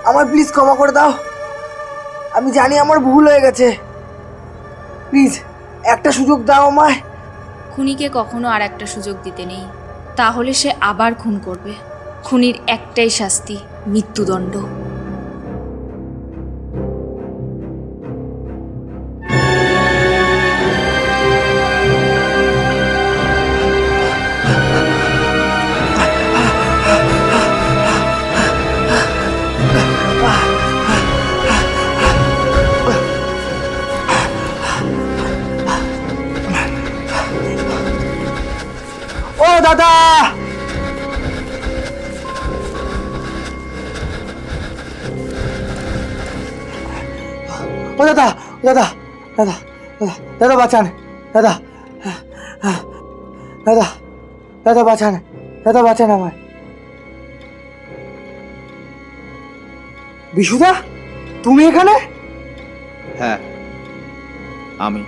আমার প্লিজ ক্ষমা করে দাও। আমি জানি আমার ভুল হয়ে গেছে, প্লিজ একটা সুযোগ দাও আমায়। খুনিকে কখনো আর একটা সুযোগ দিতে নেই, তাহলে সে আবার খুন করবে। খুনির একটাই শাস্তি, মৃত্যুদণ্ড। ও দাদা, ও দাদা, দাদা, দাদা, দাদা বাঁচান, দাদা, দাদা, দাদা বাঁচান, দাদা বাঁচান আমায়। বিশুদা, তুমি এখানে? হ্যাঁ, আমি।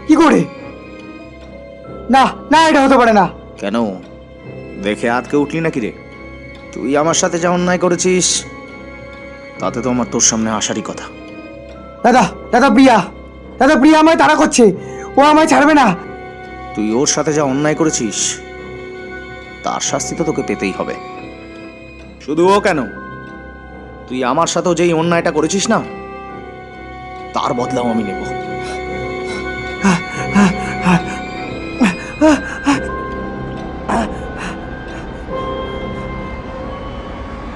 কি করে? না না, এটা হতে পারে না। কেন, দেখে আটকে উঠলি নাকি রে? তুই আমার সাথে যা অন্যায় করেছিস তাতে তো আমার তোর সামনে আসারই কথা। দাদা, দাদা প্রিয়া, দাদা প্রিয়া আমায় তাড়া করছে, ও আমায় ছাড়বে না। তুই ওর সাথে যা অন্যায় করেছিস তার শাস্তি তো তোকে পেতেই হবে। শুধু ও কেন, তুই আমার সাথেও যেই অন্যায়টা করেছিস না তার বদলাও আমি নেব।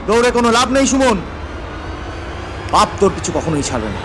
দৌড়ে কোনো লাভ নেই সুমন, পাপ তোর পিছু কখনোই ছাড়বে না।